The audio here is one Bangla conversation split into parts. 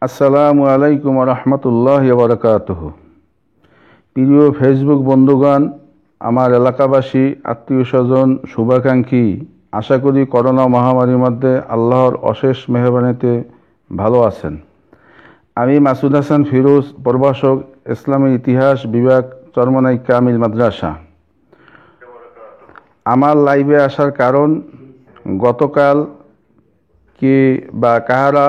আসসালামু আলাইকুম রহমতুল্লাহ বারাকাতুহু। প্রিয় ফেসবুক বন্ধুগণ, আমার এলাকাবাসী, আত্মীয় স্বজন, শুভাকাঙ্ক্ষী, আশা করি করোনা মহামারীর মধ্যে আল্লাহর অশেষ মেহরবানিতে ভালো আছেন। আমি মাসুদ হাসান ফিরোজ, প্রভাষক, ইসলামের ইতিহাস বিভাগ, চরমনাই কামিল মাদ্রাসা। আমার লাইভে আসার কারণ, গতকাল কে বা কাহারা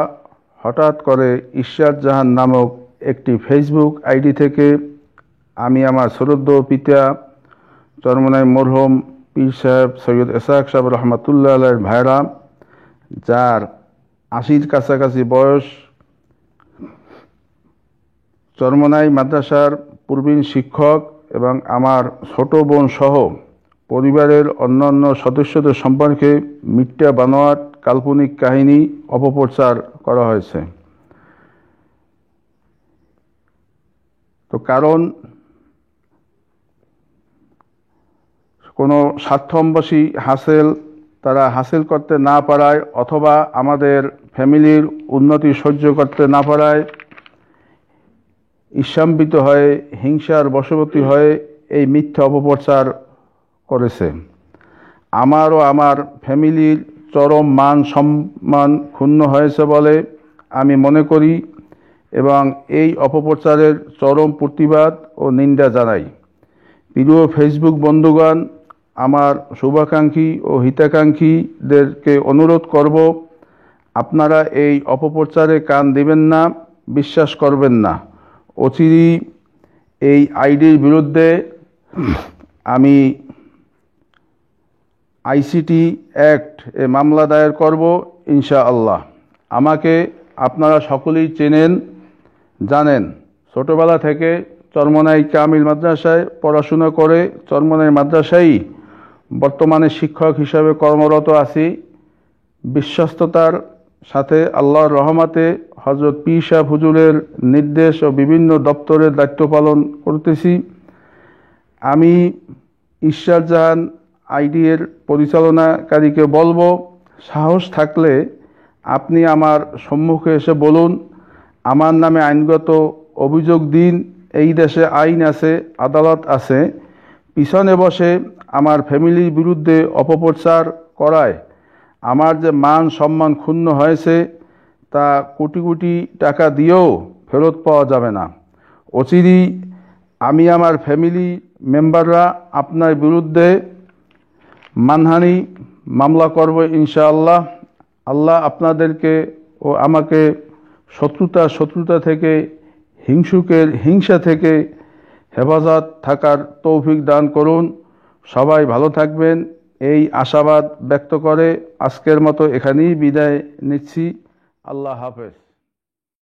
হঠাৎ করে ইরশাদ জাহান নামক একটি ফেসবুক আইডি থেকে আমি আমার শ্রদ্ধেয় পিতা চরমনাই মরহুম পীর সাহেব সৈয়দ ইসহাক সাহেব রহমতুল্লাহ আলাইহির ভাইরা, যার ৮০-র কাছাকাছি বয়স, চরমনাই মাদ্রাসার প্রবীণ শিক্ষক এবং আমার ছোট বোন সহ পরিবারের অন্যান্য সদস্যদের সম্পর্কে মিথ্যা বানোয়াট কাল্পনিক কাহিনী অপপ্রচার করা হয়েছে। তো কারণ কোনো স্বার্থম্বাসী তারা হাসিল করতে না পারায় অথবা আমাদের ফ্যামিলির উন্নতি সহ্য করতে না পারায় ঈর্ষান্বিত হয়ে হিংসার বশবর্তী হয়ে এই মিথ্যা অপপ্রচার করেছে। আমার ও আমার ফ্যামিলির চরম মান সম্মান ক্ষুণ্ণ হয়েছে বলে আমি মনে করি এবং এই অপপ্রচারের চরম প্রতিবাদ ও নিন্দা জানাই। প্রিয় ফেসবুক বন্ধুগণ, আমার শুভাকাঙ্ক্ষী ও হিতাকাঙ্ক্ষীদেরকে অনুরোধ করব, আপনারা এই অপপ্রচারে কান দিবেন না, বিশ্বাস করবেন না। অচিরেই এই আইডির বিরুদ্ধে আমি আইসিটি অ্যাক্ট মামলা দায়ের করব ইনশাআল্লাহ। আমাকে আপনারা সকলেই চেনেন, জানেন। ছোটবেলা থেকে চরমনাই কামিল মাদ্রাসায় পড়াশোনা করে চরমনাই মাদ্রাসায় বর্তমানে শিক্ষক হিসাবে কর্মরত আছি। বিশ্বস্ততার সাথে আল্লাহর রহমতে হযরত পীর সাহেব হুজুরের নির্দেশ ও বিভিন্ন দপ্তরের দায়িত্ব পালন করতেছি। আমি ইরশাদ জাহান আইডির পরিচালনাকারীকে বলবো, সাহস থাকলে আপনি আমার সম্মুখে এসে বলুন, আমার নামে আইনগত অভিযোগ দিন। এই দেশে আইন আছে, আদালত আছে। পিছনে বসে আমার ফ্যামিলির বিরুদ্ধে অপপ্রচার করায় আমার যে মান সম্মান ক্ষুণ্ণ হয়েছে তা কোটি কোটি টাকা দিয়েও ফেরত পাওয়া যাবে না। অচিরেই আমি আমার ফ্যামিলি মেম্বাররা আপনার বিরুদ্ধে মানহানি মামলা করব ইনশাআল্লাহ। আল্লাহ আপনাদেরকে ও আমাকে শত্রুতা থেকে, হিংসা থেকে হেফাজত থাকার তৌফিক দান করুন। সবাই ভালো থাকবেন, এই আশাবাদ ব্যক্ত করে আজকের মতো এখানেই বিদায় নিচ্ছি। আল্লাহ হাফেজ।